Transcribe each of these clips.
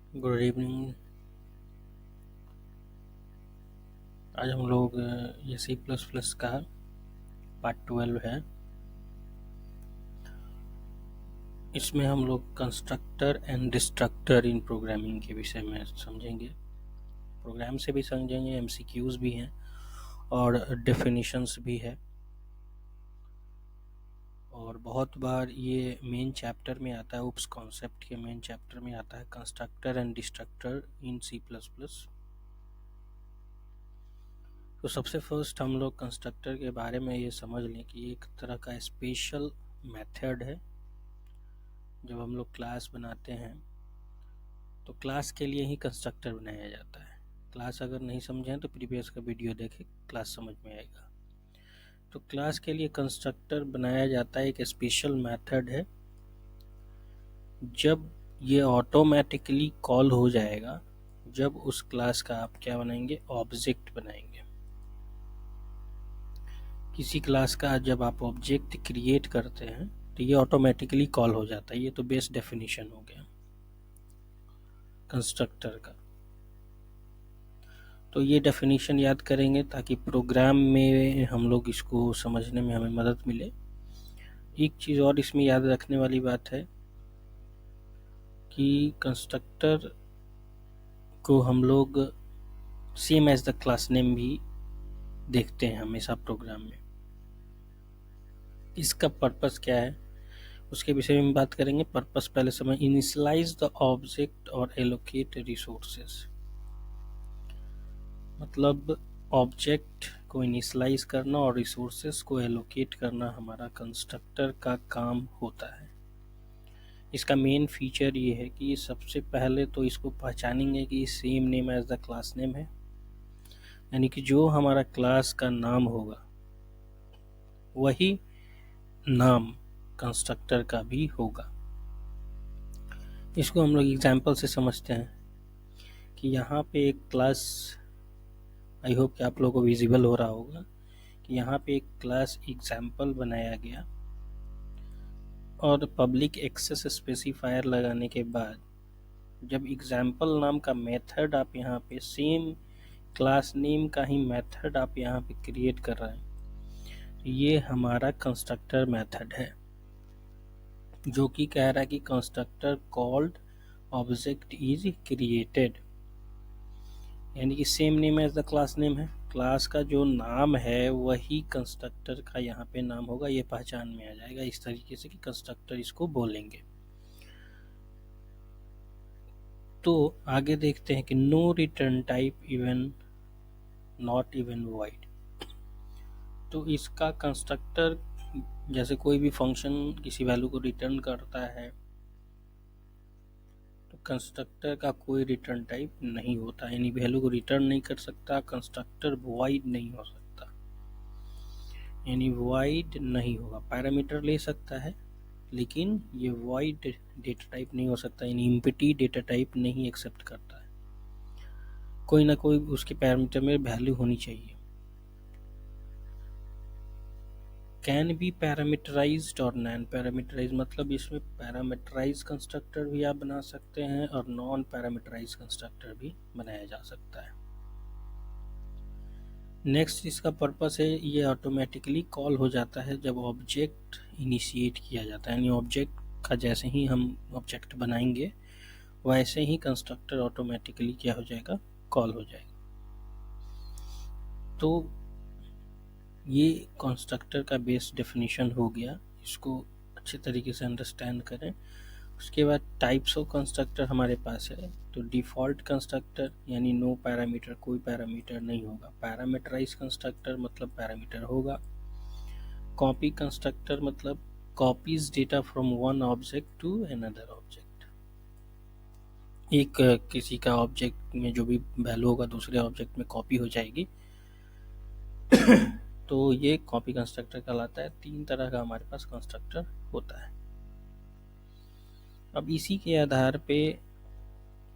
Good evening. आज हम लोग ये सी प्लस प्लस का पार्ट 12 है। इसमें हम लोग constructor and destructor in programming के विषय में समझेंगे। प्रोग्राम से भी समझेंगे, एमसीक्यूज भी हैं और डेफिनेशंस भी है। और बहुत बार ये मेन चैप्टर में आता है, उप्स कॉन्सेप्ट के मेन चैप्टर में आता है constructor and destructor in C plus plus. तो सबसे फर्स्ट हम लोग कंस्ट्रक्टर के बारे में ये समझ लें कि एक तरह का स्पेशल मेथड है। जब हम लोग क्लास बनाते हैं तो क्लास के लिए ही कंस्ट्रक्टर बनाया जाता है। क्लास अगर नहीं समझें तो प्रीवियस का वीडियो देखें, क्लास समझ में आएगा। तो क्लास के लिए कंस्ट्रक्टर बनाया जाता है, एक स्पेशल मेथड है। जब ये ऑटोमेटिकली कॉल हो जाएगा, जब उस क्लास का आप क्या बनाएंगे, ऑब्जेक्ट बनाएंगे। किसी क्लास का जब आप ऑब्जेक्ट क्रिएट करते हैं तो ये ऑटोमेटिकली कॉल हो जाता है। ये तो बेस्ट डेफिनेशन हो गया कंस्ट्रक्टर का। तो ये डेफिनेशन याद करेंगे ताकि प्रोग्राम में हम लोग इसको समझने में हमें मदद मिले। एक चीज़ और इसमें याद रखने वाली बात है कि कंस्ट्रक्टर को हम लोग same as the class name भी देखते हैं हमेशा प्रोग्राम में। इसका पर्पस क्या है उसके विषय में बात करेंगे। पर्पस पहले समझ, इनिशियलाइज द ऑब्जेक्ट और एलोकेट रिसोर्सेस। मतलब ऑब्जेक्ट को इनिशियलाइज करना और रिसोर्सेस को एलोकेट करना हमारा कंस्ट्रक्टर का काम होता है। इसका मेन फीचर ये है कि सबसे पहले तो इसको पहचानेंगे कि same name as the class name है, यानी कि जो हमारा क्लास का नाम होगा वही नाम कंस्ट्रक्टर का भी होगा। इसको हम लोग एग्जाम्पल से समझते हैं कि यहाँ पे एक क्लास, आई होप कि आप लोगों को विजिबल हो रहा होगा कि यहाँ पे एक क्लास एग्जाम्पल बनाया गया और पब्लिक एक्सेस स्पेसिफायर लगाने के बाद जब एग्जाम्पल नाम का मेथड आप यहाँ पे सेम क्लास नेम का ही मेथड आप यहाँ पे क्रिएट कर रहे हैं, ये हमारा कंस्ट्रक्टर मेथड है जो कि कह रहा है कि constructor called object is created, यानी कि same name as the class name है। क्लास का जो नाम है वही कंस्ट्रक्टर का यहाँ पे नाम होगा। ये पहचान में आ जाएगा इस तरीके से कि कंस्ट्रक्टर इसको बोलेंगे। तो आगे देखते हैं कि no return type even not even void. तो इसका कंस्ट्रक्टर जैसे कोई भी फंक्शन किसी वैल्यू को रिटर्न करता है तो कंस्ट्रक्टर का कोई रिटर्न टाइप नहीं होता, यानी वैल्यू को रिटर्न नहीं कर सकता। कंस्ट्रक्टर वॉइड नहीं हो सकता, यानी वॉइड नहीं होगा। पैरामीटर ले सकता है लेकिन ये वॉइड डेटा टाइप नहीं हो सकता, यानी एम्प्टी डेटा टाइप नहीं एक्सेप्ट करता है। कोई ना कोई उसके पैरामीटर में वैल्यू होनी चाहिए। कैन बी पैरामीटराइज्ड और नॉन पैरामीटराइज, मतलब इसमें पैरामीटराइज कंस्ट्रक्टर भी आप बना सकते हैं और नॉन पैरामीटराइज कंस्ट्रक्टर भी बनाया जा सकता है। नेक्स्ट इसका पर्पस है, ये ऑटोमेटिकली कॉल हो जाता है जब ऑब्जेक्ट इनिशिएट किया जाता है, यानी ऑब्जेक्ट का जैसे ही हम ऑब्जेक्ट बनाएंगे वैसे ही कंस्ट्रक्टर ऑटोमेटिकली क्या हो जाएगा, कॉल हो जाएगा। तो ये कंस्ट्रक्टर का बेस डेफिनेशन हो गया, इसको अच्छे तरीके से अंडरस्टैंड करें। उसके बाद टाइप्स ऑफ कंस्ट्रक्टर हमारे पास है। तो डिफ़ॉल्ट कंस्ट्रक्टर यानी नो पैरामीटर, कोई पैरामीटर नहीं होगा। पैरामीटराइज कंस्ट्रक्टर मतलब पैरामीटर होगा। कॉपी कंस्ट्रक्टर मतलब copies data from one object to another object. एक किसी का ऑब्जेक्ट में जो भी वैल्यू होगा दूसरे ऑब्जेक्ट में कॉपी हो जाएगी तो ये कॉपी कंस्ट्रक्टर कहलाता है। 3 तरह का हमारे पास कंस्ट्रक्टर होता है। अब इसी के आधार पे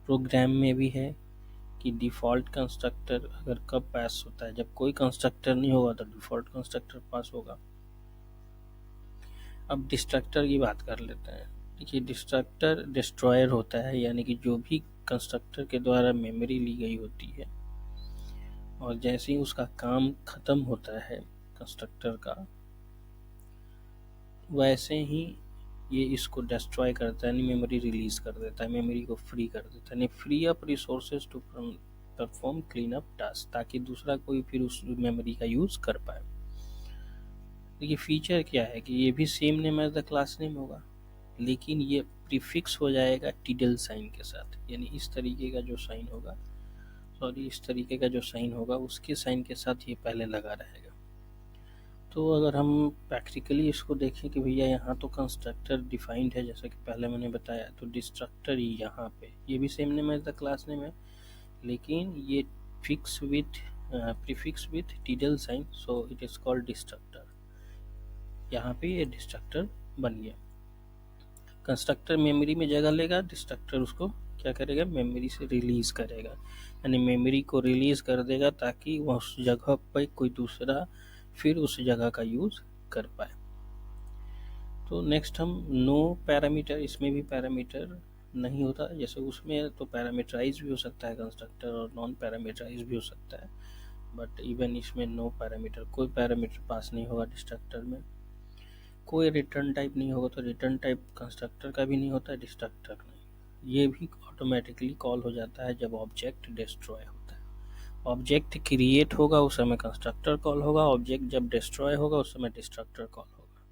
प्रोग्राम में भी है कि डिफ़ॉल्ट कंस्ट्रक्टर अगर कब पास होता है, जब कोई कंस्ट्रक्टर नहीं होगा तो डिफ़ॉल्ट कंस्ट्रक्टर पास होगा। अब डिस्ट्रक्टर की बात कर लेते हैं। देखिए डिस्ट्रक्टर डिस्ट्रॉयर होता है, यानी कि जो भी कंस्ट्रक्टर के द्वारा मेमोरी ली गई होती है और जैसे ही उसका काम खत्म होता है कंस्ट्रक्टर का, वैसे ही ये इसको डिस्ट्रॉय करता है, यानी मेमोरी रिलीज कर देता है, मेमोरी को फ्री कर देता है, यानी free up resources to perform clean up task, ताकि दूसरा कोई फिर उस मेमोरी का यूज कर पाए। देखिए फीचर क्या है कि ये भी same name as the class name होगा, लेकिन ये प्रीफिक्स हो जाएगा टिडल साइन के साथ, यानी इस तरीके का जो साइन होगा, इस तरीके का जो साइन होगा उसके साइन के साथ ये पहले लगा रहेगा। तो अगर हम प्रैक्टिकली इसको देखें कि भैया यहाँ तो कंस्ट्रक्टर डिफाइंड है जैसा कि पहले मैंने बताया, तो डिस्ट्रक्टर यहाँ पे ये भी same name as the class name है, लेकिन ये fix with prefix with tilde sign, so it is called destructor. यहाँ पे ये डिस्ट्रक्टर बन गया। कंस्ट्रक्टर मेमोरी में जगह लेगा, डिस्ट्रक्टर उसको क्या करेगा, मेमोरी से रिलीज करेगा, यानी मेमोरी को रिलीज कर देगा ताकि वह उस जगह पर कोई दूसरा फिर उस जगह का यूज कर पाए। तो नेक्स्ट हम नो पैरामीटर, इसमें भी पैरामीटर नहीं होता, जैसे उसमें तो पैरामीटराइज भी हो सकता है कंस्ट्रक्टर और नॉन पैरामीटराइज भी हो सकता है, बट इवन इसमें नो पैरामीटर, कोई पैरामीटर पास नहीं होगा डिस्ट्रक्टर में, कोई रिटर्न टाइप नहीं होगा, तो रिटर्न टाइप कंस्ट्रक्टर का भी नहीं होता, डिस्ट्रक्टर नहीं। ये भी ऑटोमेटिकली कॉल हो जाता है जब ऑब्जेक्ट डिस्ट्रॉय होता है। ऑब्जेक्ट क्रिएट होगा उस समय कंस्ट्रक्टर कॉल होगा, ऑब्जेक्ट जब डिस्ट्रॉय होगा उस समय डिस्ट्रक्टर कॉल होगा।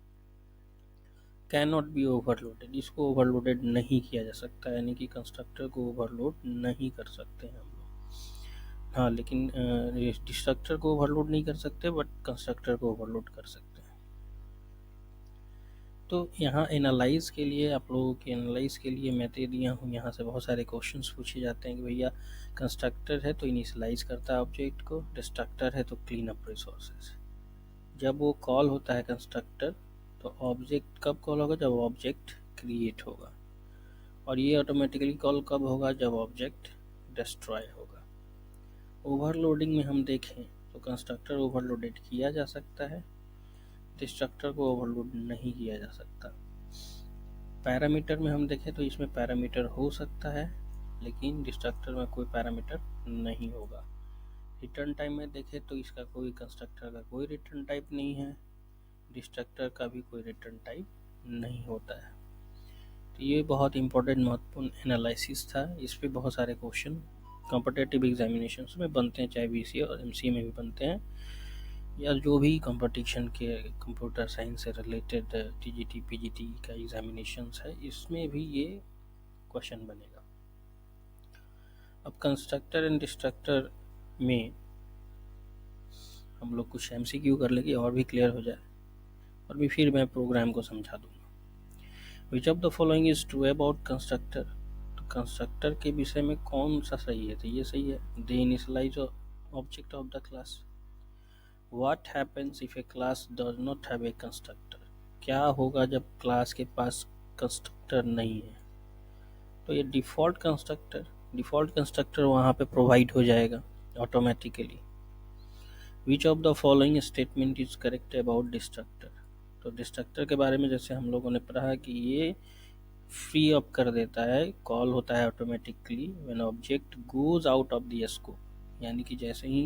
कैन नॉट बी ओवरलोडेड, इसको ओवरलोडेड नहीं किया जा सकता, यानी कि कंस्ट्रक्टर को ओवरलोड नहीं कर सकते हैं हम लोग। हाँ, लेकिन डिस्ट्रक्टर को ओवरलोड नहीं कर सकते, बट कंस्ट्रक्टर को ओवरलोड कर सकते हैं। तो यहाँ एनालाइज के लिए, आप लोगों के एनालाइज के लिए मैं दे दिया हूँ, यहाँ से बहुत सारे क्वेश्चंस पूछे जाते हैं कि भैया कंस्ट्रक्टर है तो इनिशियलाइज करता है ऑब्जेक्ट को, डिस्ट्रक्टर है तो क्लीन अप रिसोर्सेज। जब वो कॉल होता है कंस्ट्रक्टर, तो ऑब्जेक्ट कब कॉल होगा, जब ऑब्जेक्ट क्रिएट होगा, और ये ऑटोमेटिकली कॉल कब होगा, जब ऑब्जेक्ट डिस्ट्रॉय होगा। ओवरलोडिंग में हम देखें तो कंस्ट्रक्टर ओवरलोडेड किया जा सकता है, डिस्ट्रक्टर को ओवरलोड नहीं किया जा सकता। पैरामीटर में हम देखें तो इसमें पैरामीटर हो सकता है, लेकिन डिस्ट्रक्टर में कोई पैरामीटर नहीं होगा। रिटर्न टाइप में देखें तो इसका कोई, कंस्ट्रक्टर का कोई रिटर्न टाइप नहीं है, डिस्ट्रक्टर का भी कोई रिटर्न टाइप नहीं होता है। तो ये बहुत इंपॉर्टेंट महत्वपूर्ण एनालिसिस था, इस पे बहुत सारे क्वेश्चन कॉम्पिटिटिव एग्जामिनेशंस में बनते हैं, चाहे बीसीए और एमसीए में भी बनते हैं, या जो भी कंपटीशन के कंप्यूटर साइंस से रिलेटेड टीजीटी पीजीटी का एग्जामिनेशंस है, इसमें भी ये क्वेश्चन बनेगा। अब कंस्ट्रक्टर एंड डिस्ट्रक्टर में हम लोग कुछ एमसीक्यू कर लेंगे और भी क्लियर हो जाए, और भी फिर मैं प्रोग्राम को समझा दूंगा। विच of the following is true about constructor, तो कंस्ट्रक्टर के विषय में कौन सा सही है, तो ये सही है, they initialise object of the class. What happens if a class does not have a constructor, क्या होगा जब क्लास के पास कंस्ट्रक्टर नहीं है, तो ये डिफ़ॉल्ट कंस्ट्रक्टर वहाँ पे प्रोवाइड हो जाएगा automatically. Which of the following statement is correct about destructor, तो डिस्ट्रक्टर के बारे में जैसे हम लोगों ने पढ़ा कि ये फ्री अप कर देता है, कॉल होता है automatically when object goes out of the scope, यानी कि जैसे ही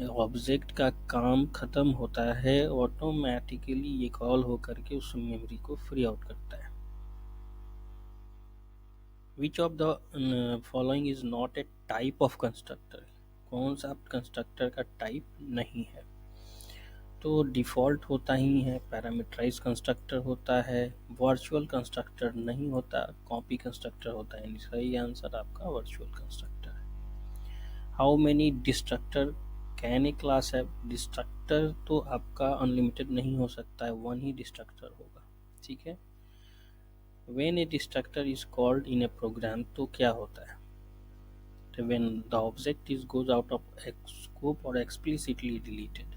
ऑब्जेक्ट का काम खत्म होता है ऑटोमेटिकली ये कॉल हो करके उस मेमोरी को फ्री आउट करता है। विच of the following is not a type of constructor, कौन सा कंस्ट्रक्टर का टाइप नहीं है, तो डिफ़ॉल्ट होता ही है, पैरामीटराइज कंस्ट्रक्टर होता है, वर्चुअल कंस्ट्रक्टर नहीं होता, कॉपी कंस्ट्रक्टर होता है, सही आंसर आपका वर्चुअल कंस्ट्रक्टर है। How many destructor can a class है, डिस्ट्रक्टर तो आपका अनलिमिटेड नहीं हो सकता है, वन ही डिस्ट्रक्टर होगा, ठीक है। When a destructor is called in a program, तो क्या होता है, तो when the object is goes out of scope और एक्सप्लिसिटली डिलीटेड,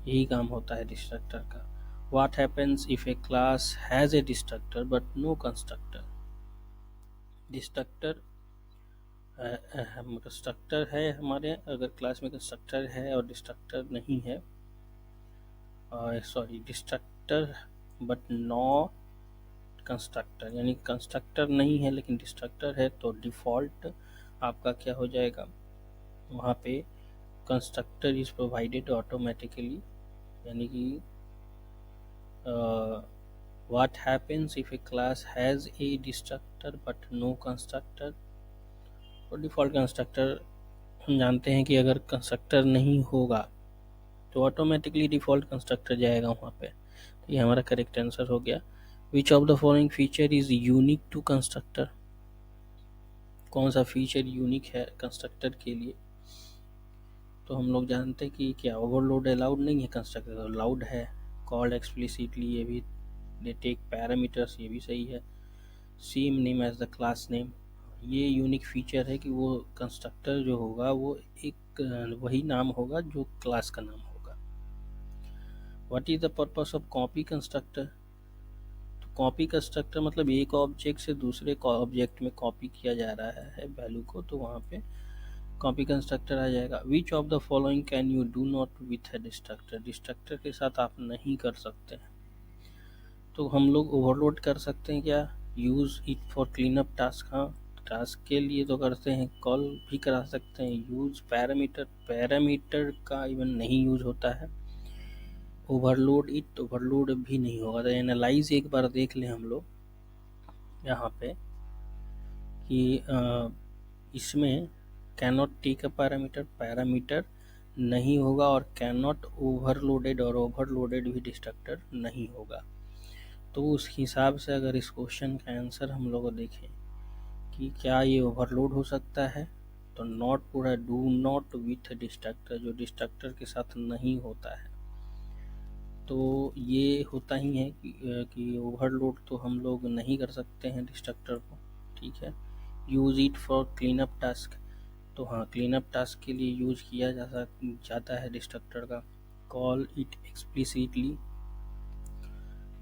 यही काम होता है डिस्ट्रक्टर का। What happens if a class has a destructor but no constructor, destructor constructor है हमारे, अगर क्लास में कंस्ट्रक्टर है और डिस्ट्रक्टर नहीं है, डिस्ट्रक्टर बट नो कंस्ट्रक्टर, यानी कंस्ट्रक्टर नहीं है लेकिन डिस्ट्रक्टर है, तो डिफ़ॉल्ट आपका क्या हो जाएगा, वहाँ पे कंस्ट्रक्टर इज़ प्रोवाइडेड ऑटोमेटिकली, यानी कि what happens if a class has a destructor but no constructor। तो डिफ़ॉल्ट कंस्ट्रक्टर हम जानते हैं कि अगर कंस्ट्रक्टर नहीं होगा तो ऑटोमेटिकली डिफ़ॉल्ट कंस्ट्रक्टर जाएगा वहाँ पे। तो ये हमारा करेक्ट आंसर हो गया। Which of the following feature is unique to constructor, कौन सा फीचर यूनिक है कंस्ट्रक्टर के लिए। तो हम लोग जानते हैं कि क्या ओवरलोड अलाउड नहीं है, कंस्ट्रक्टर अलाउड है। कॉल्ड एक्सप्लिसिटली, ये भी दे टेक पैरामीटर्स, ये भी सही है। Same name as the class name, ये यूनिक फीचर है कि वो कंस्ट्रक्टर जो होगा वो एक वही नाम होगा जो क्लास का नाम होगा। What is the purpose of copy constructor, तो कॉपी कंस्ट्रक्टर मतलब एक ऑब्जेक्ट से दूसरे ऑब्जेक्ट में कॉपी किया जा रहा है वैल्यू को, तो वहाँ पे कॉपी कंस्ट्रक्टर आ जाएगा। विच of the following can you do not with a destructor, destructor के साथ आप नहीं कर सकते। तो हम लोग ओवरलोड कर सकते हैं क्या, use it for clean up task, हाँ टास्क के लिए तो करते हैं, कॉल भी करा सकते हैं। यूज़ पैरामीटर, पैरामीटर का इवन नहीं यूज होता है। ओवरलोड इट, ओवरलोड भी नहीं होगा। तो एनालाइज एक बार देख लें हम लोग यहाँ पे कि इसमें can not take a parameter, parameter नहीं होगा, और कैन नॉट ओवरलोडेड, और ओवरलोडेड भी डिस्ट्रक्टर नहीं होगा। तो उस हिसाब से अगर इस क्वेश्चन का आंसर हम लोग देखें कि क्या ये ओवरलोड हो सकता है, तो नॉट पूरा डू नॉट विथ डिस्ट्रक्टर, जो डिस्ट्रक्टर के साथ नहीं होता है, तो ये होता ही है कि ओवरलोड तो हम लोग नहीं कर सकते हैं डिस्ट्रक्टर को, ठीक है। Use it for clean up task, तो हाँ क्लीन अप टास्क के लिए यूज किया जाता है डिस्ट्रक्टर का। कॉल इट एक्सप्लिसिटली,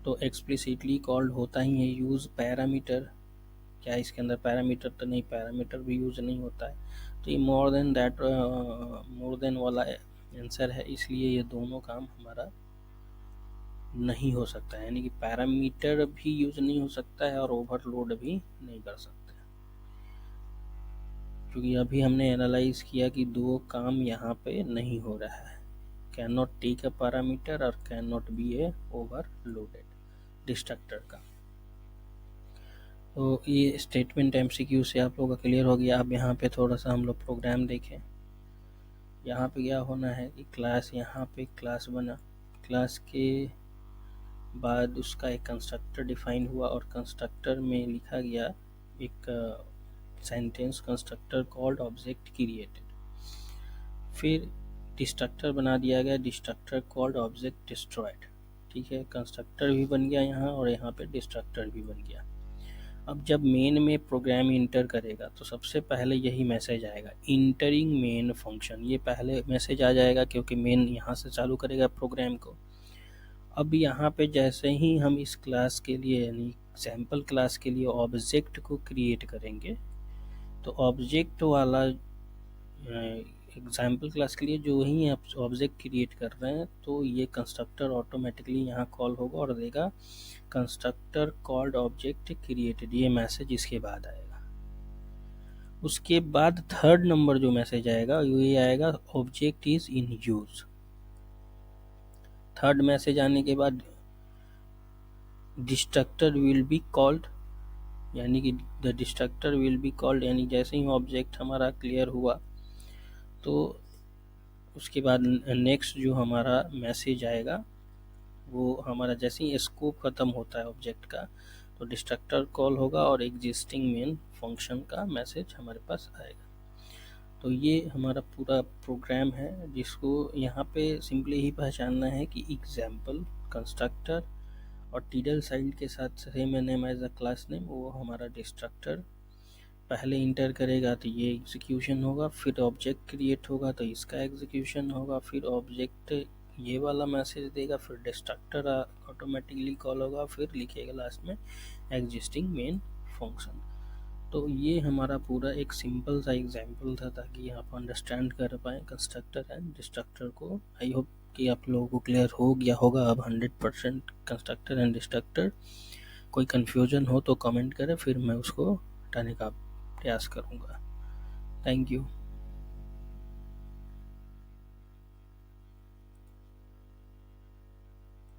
तो एक्सप्लिसिटली कॉल्ड होता ही है। यूज़ पैरामीटर, क्या इसके अंदर पैरामीटर तो नहीं, पैरामीटर भी यूज़ नहीं होता है। तो ये more than that, more than वाला आंसर है, इसलिए ये दोनों काम हमारा नहीं हो सकता है, यानी कि पैरामीटर भी यूज नहीं हो सकता है और ओवरलोड भी नहीं कर सकते, क्योंकि अभी हमने एनालाइज किया कि दो काम यहाँ पे नहीं हो रहा है, can not take a parameter और can not be a overloaded destructor का। तो ये स्टेटमेंट एमसीक्यू से आप लोगों का क्लियर हो गया। अब यहाँ पे थोड़ा सा हम लोग प्रोग्राम देखें। यहाँ पे क्या होना है कि क्लास, यहाँ पे क्लास बना, क्लास के बाद उसका एक कंस्ट्रक्टर डिफाइन हुआ, और कंस्ट्रक्टर में लिखा गया एक sentence, constructor called object created. फिर डिस्ट्रक्टर बना दिया गया, डिस्ट्रक्टर कॉल्ड ऑब्जेक्ट डिस्ट्रॉयड, ठीक है। कंस्ट्रक्टर भी बन गया यहाँ, और यहाँ पे डिस्ट्रक्टर भी बन गया। अब जब मेन में प्रोग्राम इंटर करेगा तो सबसे पहले यही मैसेज आएगा, इंटरिंग मेन फंक्शन, ये पहले मैसेज आ जाएगा क्योंकि मेन यहाँ से चालू करेगा प्रोग्राम को। अब यहाँ पे जैसे ही हम इस क्लास के लिए, यानी सैम्पल क्लास के लिए ऑब्जेक्ट को क्रिएट करेंगे, तो ऑब्जेक्ट वाला एग्जाम्पल क्लास के लिए जो ही आप ऑब्जेक्ट क्रिएट कर रहे हैं, तो ये कंस्ट्रक्टर ऑटोमेटिकली यहाँ कॉल होगा और देगा कंस्ट्रक्टर कॉल्ड ऑब्जेक्ट क्रिएटेड, ये मैसेज इसके बाद आएगा। उसके बाद थर्ड नंबर जो मैसेज आएगा ये आएगा, object is in use. Third message आने के बाद डिस्ट्रक्टर विल बी कॉल्ड, यानी कि the destructor will be called, यानी जैसे ही ऑब्जेक्ट हमारा क्लियर हुआ तो उसके बाद नेक्स्ट जो हमारा मैसेज आएगा वो हमारा जैसे ही स्कोप ख़त्म होता है ऑब्जेक्ट का, तो डिस्ट्रक्टर कॉल होगा और एग्जिस्टिंग मेन फंक्शन का मैसेज हमारे पास आएगा। तो ये हमारा पूरा प्रोग्राम है, जिसको यहाँ पे सिंपली ही पहचानना है कि एग्जाम्पल कंस्ट्रक्टर और टीडल साइड के साथ same name as a class name, वो हमारा डिस्ट्रक्टर पहले इंटर करेगा तो ये एग्जीक्यूशन होगा, फिर ऑब्जेक्ट क्रिएट होगा तो इसका एग्जीक्यूशन होगा, फिर ऑब्जेक्ट ये वाला मैसेज देगा, फिर डिस्ट्रक्टर ऑटोमेटिकली कॉल होगा, फिर लिखेगा लास्ट में एग्जिस्टिंग मेन फंक्शन। तो ये हमारा पूरा एक सिंपल सा एग्जांपल था ताकि आप अंडरस्टैंड कर पाएँ कंस्ट्रक्टर एंड डिस्ट्रक्टर को। आई होप कि आप लोगों को क्लियर हो गया होगा अब 100% कंस्ट्रक्टर एंड डिस्ट्रक्टर। कोई कन्फ्यूजन हो तो कमेंट करें, फिर मैं उसको हटाने का प्रयास करूँगा। Thank you.